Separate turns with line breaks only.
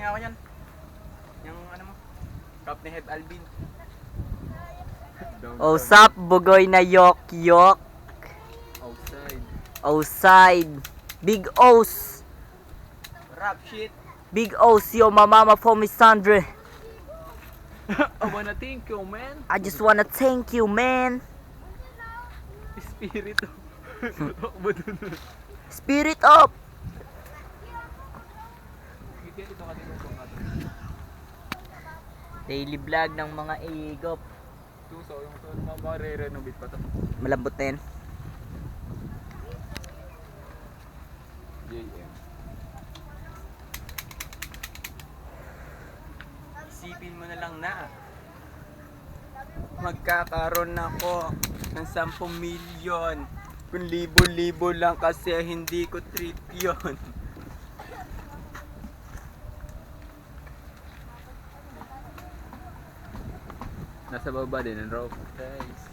nga ako yan. Yung ano mo, cup ni Head Alvin.
Usap, bugoy na yok.
Outside.
Outside. Big O's.
Rap shit.
Big O's, yo, my mama for me, Sandra.
I wanna thank you, man.
I just wanna thank you, man.
Espiritu. Takbo dun.
Spirit up.
Ito ka dito.
Daily vlog ng mga igop.
So, yung mga re-renovate pa to.
Malambot na yan.
JM. Isipin mo na lang na magkakaroon ako ng 10 milyon kung libo-libo lang kasi hindi ko trip yun. Nasa baba din ang rope. Guys.